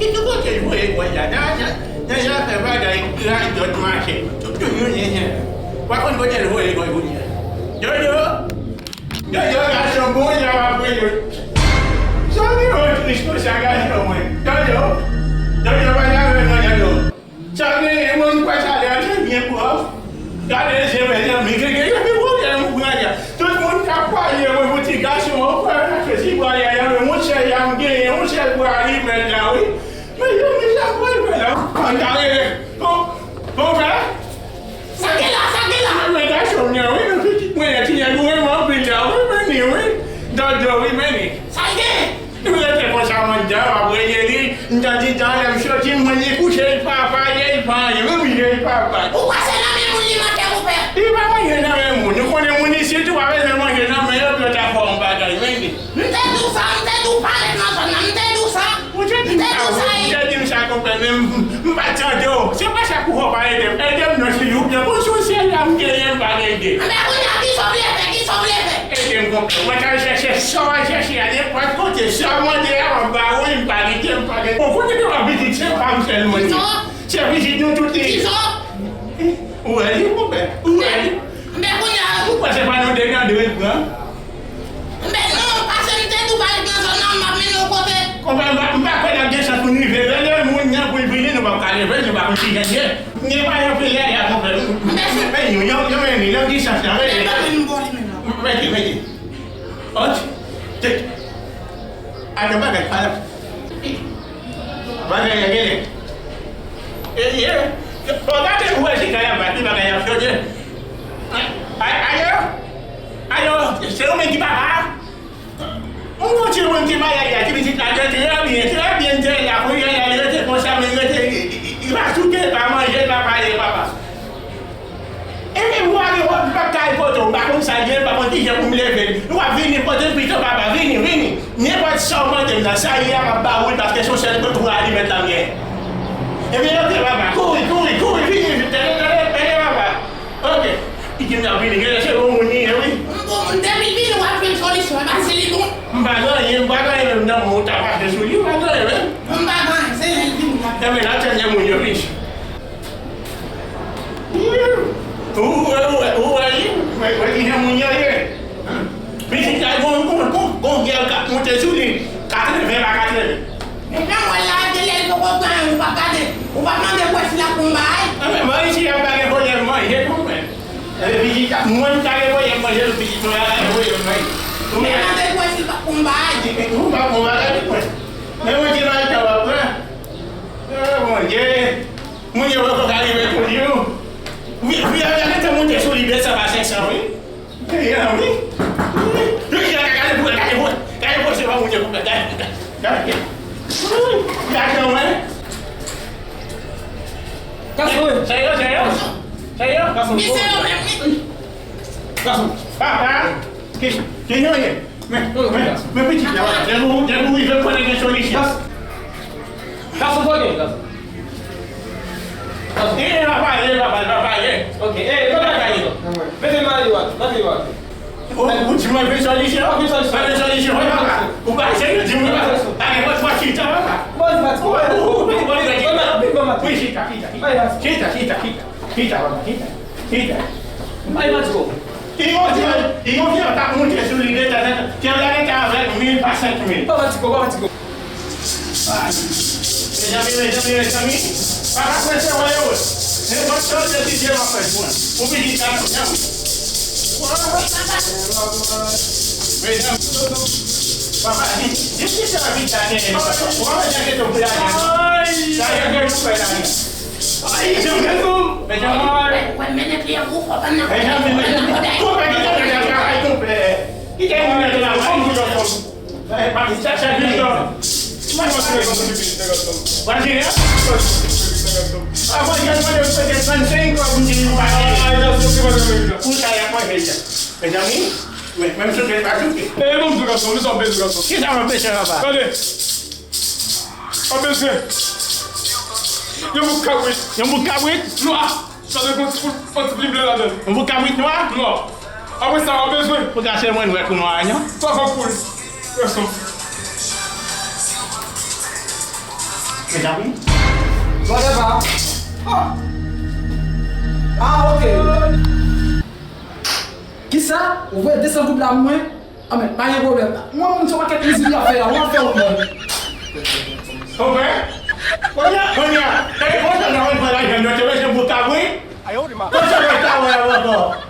itu kok kayak gue ya terbagai gerak dot masih tuh nya wakon gue jadi gue punya jojo gak semuanya apa itu soalnya itu sangat rumit jojo banyak jojo soalnya emang pasalnya dia buat gak ada sebenarnya mikir kayak tapi gue yang bukannya terus mau kapal ya mau putih kasih mau apa sih gue yang mau saya yang gini mau saya gue hari menjauhi macam bisa gue bilang jangan kau sakit lah mereka semuanya mereka punya dua mobil jauh ini jauh ini sakit mereka tak sama jawab jadi dalam syuting menyekusi papa jadi papa bukan saya memang lima tahun per ini papa yang memang kau yang munisi itu apa memang yang memang kita form bagai ini tidak paling nasional jadi saya baca do siapa saya kuah pada dia nasi yuknya pun sosial yang kaya pada dia aku nyaki soblete dia macam saya dia buat kote sama dia orang bawa pada dia pada kau jadi orang bisik siapa selama ni siapa bisik untuk dia uai aku pasal mana dengan duit gua pasal itu balik nasional maknanya kote kau mbak pada dia satu ni punya pilih nombor kali berapa nombor kunci dia ni apa pilih ya aku belum yang ni lagi sasar Megi cek ada bagai pada bagai yang ini iya kalau ada dua sih kayak berarti bagai yang saja ayo serumen kita Cuma ya jadi kita ada dia aku ya mau sama masuknya sama ya papa ini buat pakai foto bangun saja bangun tiga level luar vini foto itu papa vini ni buat sama dengan saya bawa pakai sosial berkuali betulnya ini oke papa kuri vini papa oke ikin nak vini kita saya mau ni tapi vini wafin solusi masih itu Bagai nak mau tak ada suri bagai bagai saya hidup tapi nak cakap mau jadi bagi yang punya ye bisik tak kau dia kat muda suri kata dia kata dia wala dia kau kan ubah mana buat silap kumbai mai si yang bagi kau yang mai dia kau ada bisik tak mun tak kau yang mai bisik tu ada kau yang mai ada buat silap kumbai kumbai memang dia nak jawab mun dia kau kali betul you biar kita muda suri biasa bahasa sawi ya ni kali buat sebab muda bukan dah tahu mana saya kasih papa kini ni me piti dia mau ir para que solusi kasih lagi Bapak, oke kau dah kaya itu betul mari buat cuma visualisasi apa? Bukan saya cuma tak buat cerita apa? Kita. Mai masuk. Tengok dia tak mungkin sulit dia tak. Tiada kita mil pasal mil. Bawa ciko. Kami. Para conhecer o Leôs. Ele vai te trazer esse dia uma pessoa. O menino tá no chão. Veja. Papai, deixa eu tirar a vida dele. Olha já que eu tô cuidando. Já eu quero esperar. Ai, eu quero. Veja. Quando me deu a culpa para não. Veja, como é que eu já vai comprar? E tem um menino lá, vamos jogar. Vai, para me deixar vindo. Mas você vai ver? Apa yang mana pakai sancing kau bunyi pakai? Pusa yang apa saja? Benjamin, memang sudah bagus. Vamos jogar só, vamos ver jogar só. Kita mau pecah apa? Cadê? ABC. Yang buka wit. Noir. Cadê quanto Bíblia lá dentro? Yang buka wit noir? Noir. Apa ça ABC? Bukan saya mau buat noirnya. Só vai por. Pessoal. Mes amis. Whatever. Ah, ok. Qui ça? Vous voyez descendre de la main? Ah, mais pas de problème. Moi, je ne sais pas quelle musique il a fait là. On va faire autre chose. Ok. Konya, tadi kau tak nak main bola, jangan macam macam buta gue. Ayo, di mana? Kau cakap tahu ya, bapak.